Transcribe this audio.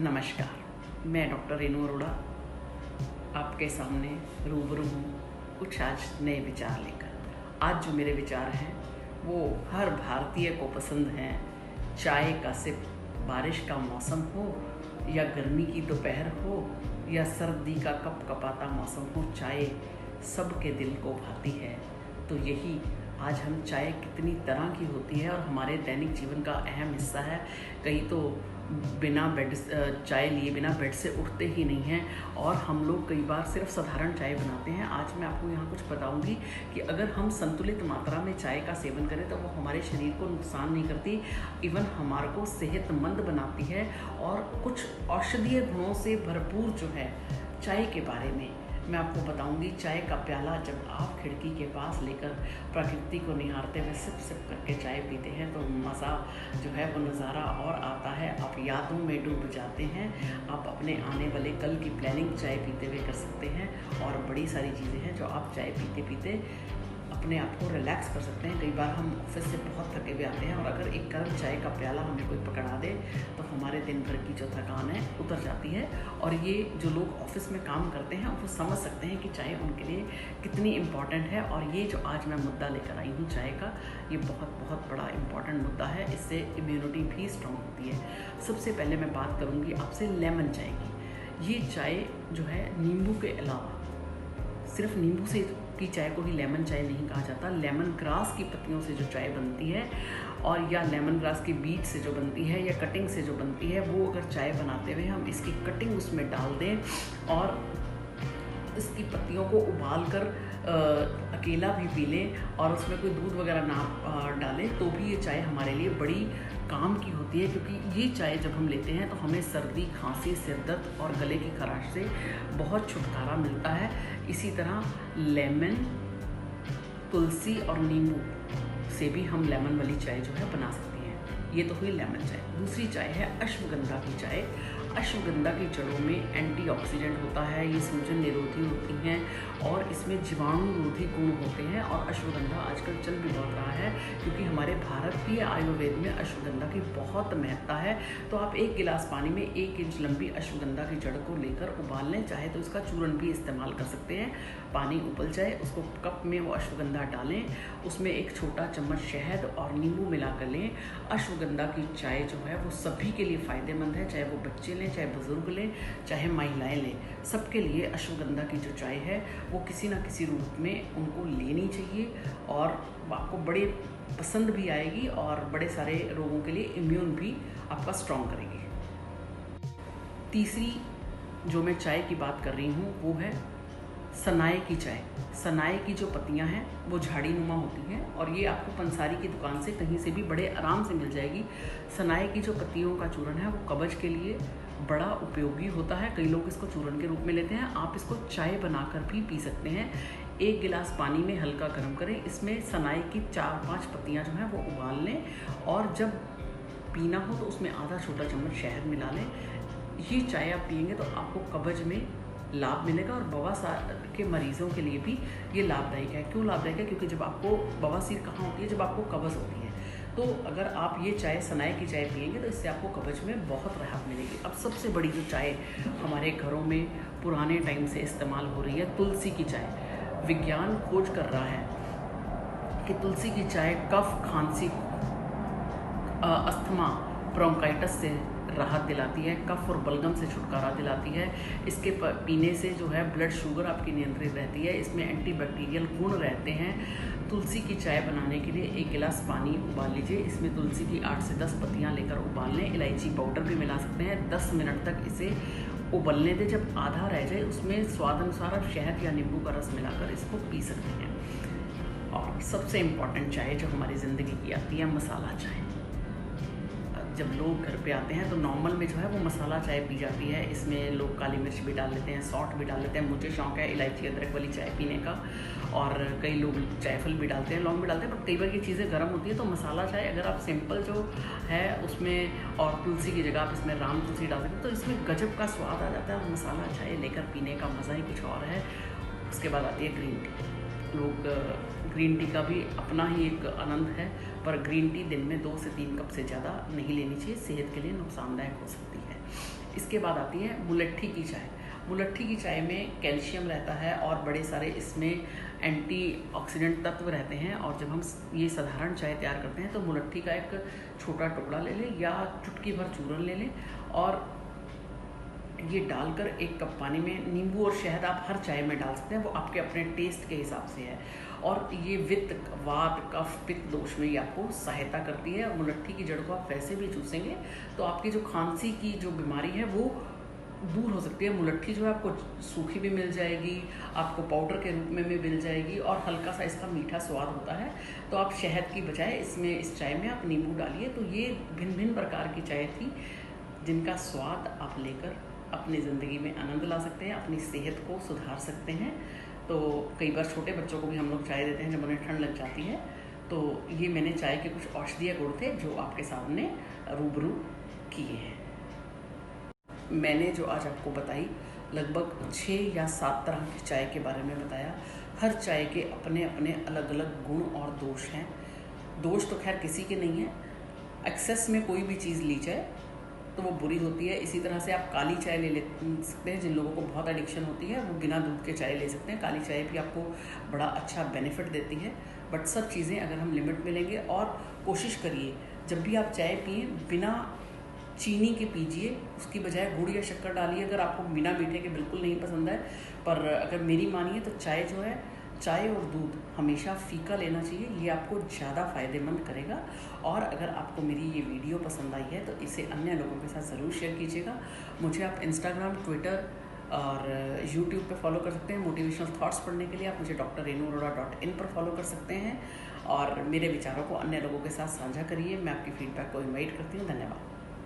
नमस्कार, मैं डॉक्टर रेनू अरोड़ा आपके सामने रूबरू हूँ कुछ आज नए विचार लेकर। आज जो मेरे विचार हैं वो हर भारतीय को पसंद हैं। चाय का सिप, बारिश का मौसम हो या गर्मी की दोपहर हो या सर्दी का कपकपाता मौसम हो, चाय सबके दिल को भाती है। तो यही आज हम चाय कितनी तरह की होती है और हमारे दैनिक जीवन का अहम हिस्सा है। कई तो बिना चाय लिए बिना बेड से उठते ही नहीं हैं और हम लोग कई बार सिर्फ साधारण चाय बनाते हैं। आज मैं आपको यहाँ कुछ बताऊँगी कि अगर हम संतुलित मात्रा में चाय का सेवन करें तो वो हमारे शरीर को नुकसान नहीं करती, इवन हमारे को सेहतमंद बनाती है। और कुछ औषधीय गुणों से भरपूर जो है चाय के बारे में मैं आपको बताऊंगी। चाय का प्याला जब आप खिड़की के पास लेकर प्रकृति को निहारते हुए सिप सिप करके चाय पीते हैं तो मज़ा जो है वो नज़ारा और आता है। आप यादों में डूब जाते हैं। आप अपने आने वाले कल की प्लानिंग चाय पीते हुए कर सकते हैं और बड़ी सारी चीज़ें हैं जो आप चाय पीते पीते अपने आप को रिलैक्स कर सकते हैं। कई बार हम ऑफिस से बहुत थके हुए आते हैं और अगर एक गर्म चाय का प्याला हमें कोई पकड़ा दे तो हमारे दिन भर की जो थकान है उतर जाती है। और ये जो लोग ऑफिस में काम करते हैं वो समझ सकते हैं कि चाय उनके लिए कितनी इम्पॉर्टेंट है। और ये जो आज मैं मुद्दा लेकर आई हूँ चाय का, ये बहुत बहुत बड़ा इम्पॉर्टेंट मुद्दा है। इससे इम्यूनिटी भी स्ट्रॉन्ग होती है। सबसे पहले मैं बात करूँगी आपसे लेमन चाय की। ये चाय जो है नींबू के अलावा, सिर्फ नींबू से की चाय को ही लेमन चाय नहीं कहा जाता। लेमन ग्रास की पत्तियों से जो चाय बनती है और या लेमन ग्रास के बीज से जो बनती है या कटिंग से जो बनती है, वो अगर चाय बनाते हुए हम इसकी कटिंग उसमें डाल दें और इसकी पत्तियों को उबाल कर अकेला भी पी लें और उसमें कोई दूध वगैरह ना डालें तो भी ये चाय हमारे लिए बड़ी काम की होती है। क्योंकि ये चाय जब हम लेते हैं तो हमें सर्दी, खांसी, सिर दर्द और गले की खराश से बहुत छुटकारा मिलता है। इसी तरह लेमन, तुलसी और नींबू से भी हम लेमन वाली चाय जो है बना सकते हैं। ये तो हुई लेमन चाय। दूसरी चाय है अश्वगंधा की चाय। अश्वगंधा की जड़ों में एंटीऑक्सीडेंट होता है, ये सूजन निरोधी होती हैं और इसमें जीवाणुरोधी गुण होते हैं। और अश्वगंधा आजकल चल भी बहुत रहा है क्योंकि हमारे भारतीय आयुर्वेद में अश्वगंधा की बहुत महत्ता है। तो आप एक गिलास पानी में 1 इंच लंबी अश्वगंधा की जड़ को लेकर उबाल लें, चाहे तो इसका चूर्ण भी इस्तेमाल कर सकते हैं। पानी उबल जाए, उसको कप में वो अश्वगंधा डालें, उसमें 1 छोटा चम्मच शहद और नींबू मिला कर लें। अश्वगंधा की चाय जो है वो सभी के लिए फ़ायदेमंद है, चाहे वो बच्चे लें, चाहे बुजुर्ग लें, चाहे महिलाएं लें, सबके लिए अश्वगंधा की जो चाय है वो किसी ना किसी रूप में उनको लेनी चाहिए और आपको बड़े पसंद भी आएगी और बड़े सारे रोगों के लिए इम्यून भी आपका स्ट्रॉन्ग करेगी। तीसरी जो मैं चाय की बात कर रही हूँ वो है सनाए की चाय। सनाए की जो पत्तियां हैं वो झाड़ी नुमा होती हैं और ये आपको पंसारी की दुकान से कहीं से भी बड़े आराम से मिल जाएगी। सनाए की जो पत्तियों का चूर्ण है वो कब्ज के लिए बड़ा उपयोगी होता है। कई लोग इसको चूर्ण के रूप में लेते हैं। आप इसको चाय बनाकर भी पी सकते हैं। 1 गिलास पानी में हल्का गर्म करें, इसमें सनाए की 4-5 पत्तियां जो हैं वो उबाल लें और जब पीना हो तो उसमें आधा छोटा चम्मच शहद मिला लें। ये चाय आप पियेंगे तो आपको कब्ज में लाभ मिलेगा और बवासीर के मरीजों के लिए भी ये लाभदायक है। क्यों लाभदायक है? क्योंकि जब आपको बवासीर कहाँ होती है, जब आपको कब्ज होती है, तो अगर आप ये चाय सनाए की चाय पियेंगे तो इससे आपको कब्ज में बहुत राहत मिलेगी। अब सबसे बड़ी जो चाय हमारे घरों में पुराने टाइम से इस्तेमाल हो रही है, तुलसी की चाय। विज्ञान खोज कर रहा है कि तुलसी की चाय कफ, खांसी, अस्थमा, ब्रोंकाइटिस से राहत दिलाती है, कफ और बलगम से छुटकारा दिलाती है। इसके पीने से जो है ब्लड शुगर आपकी नियंत्रित रहती है। इसमें एंटीबैक्टीरियल गुण रहते हैं। तुलसी की चाय बनाने के लिए 1 गिलास पानी उबाल लीजिए, इसमें तुलसी की 8 से 10 पत्तियां लेकर उबाल लें। इलायची पाउडर भी मिला सकते हैं। 10 मिनट तक इसे उबलने दें। जब आधा रह जाए उसमें स्वाद अनुसार आप शहद या नींबू का रस मिलाकर इसको पी सकते हैं। और सबसे इम्पॉर्टेंट चाय जो हमारी ज़िंदगी की आती है, मसाला चाय। जब लोग घर पे आते हैं तो नॉर्मल में जो है वो मसाला चाय पी जाती है। इसमें लोग काली मिर्च भी डाल लेते हैं, सौंठ भी डाल लेते हैं। मुझे शौक़ है इलायची अदरक वाली चाय पीने का और कई लोग जायफल भी डालते हैं, लौंग भी डालते हैं। पर कई बार ये चीज़ें गर्म होती है तो मसाला चाय अगर आप सिंपल जो है उसमें और तुलसी की जगह आप इसमें राम तुलसी डाल देते हैं तो इसमें गजब का स्वाद आ जाता है और मसाला चाय लेकर पीने का मज़ा ही कुछ और है। उसके बाद आती है ग्रीन टी। लोग ग्रीन टी का भी अपना ही एक आनंद है, पर ग्रीन टी दिन में 2 से 3 कप से ज़्यादा नहीं लेनी चाहिए, सेहत के लिए नुकसानदायक हो सकती है। इसके बाद आती है मुलट्ठी की चाय। मुलट्ठी की चाय में कैल्शियम रहता है और बड़े सारे इसमें एंटीऑक्सीडेंट तत्व रहते हैं। और जब हम ये साधारण चाय तैयार करते हैं तो मुलट्ठी का एक छोटा टुकड़ा ले लें या चुटकी भर चूरन ले लें और ये डालकर 1 कप पानी में, नींबू और शहद आप हर चाय में डाल सकते हैं, वो आपके अपने टेस्ट के हिसाब से है। और ये वित्त, वात, कफ, पित्त दोष में ये आपको सहायता करती है। और मुलट्ठी की जड़ को आप वैसे भी चूसेंगे तो आपकी जो खांसी की जो बीमारी है वो दूर हो सकती है। मुलट्ठी जो है आपको सूखी भी मिल जाएगी, आपको पाउडर के रूप में भी मिल जाएगी और हल्का सा इसका मीठा स्वाद होता है। तो आप शहद की बजाय इसमें, इस चाय में आप नींबू डालिए। तो ये भिन्न भिन्न प्रकार की चाय थी जिनका स्वाद आप लेकर अपनी ज़िंदगी में आनंद ला सकते हैं, अपनी सेहत को सुधार सकते हैं। तो कई बार छोटे बच्चों को भी हम लोग चाय देते हैं जब उन्हें ठंड लग जाती है। तो ये मैंने चाय के कुछ औषधीय गुण थे जो आपके सामने रूबरू किए हैं। मैंने जो आज आपको बताई लगभग 6 या 7 तरह की चाय के बारे में बताया। हर चाय के अपने अपने अलग अलग गुण और दोष हैं। दोष तो खैर किसी के नहीं है। एक्सेस में कोई भी चीज़ ली जाए तो वो बुरी होती है। इसी तरह से आप काली चाय ले सकते हैं। जिन लोगों को बहुत एडिक्शन होती है वो बिना दूध के चाय ले सकते हैं। काली चाय भी आपको बड़ा अच्छा बेनिफिट देती है। बट सब चीज़ें अगर हम लिमिट में लेंगे, और कोशिश करिए जब भी आप चाय पिए बिना चीनी के पीजिए, उसकी बजाय गुड़ या शक्कर डालिए। अगर आपको बिना मीठे के बिल्कुल नहीं पसंद है, पर अगर मेरी मानिए तो चाय जो है, चाय और दूध हमेशा फीका लेना चाहिए। ये आपको ज़्यादा फ़ायदेमंद करेगा। और अगर आपको मेरी ये वीडियो पसंद आई है तो इसे अन्य लोगों के साथ ज़रूर शेयर कीजिएगा। मुझे आप इंस्टाग्राम, ट्विटर और यूट्यूब पे फॉलो कर सकते हैं। मोटिवेशनल थॉट्स पढ़ने के लिए आप मुझे drrenuarora.in पर फॉलो कर सकते हैं। और मेरे विचारों को अन्य लोगों के साथ साझा करिए। मैं आपकी फीडबैक को इनवाइट करती हूँ। धन्यवाद।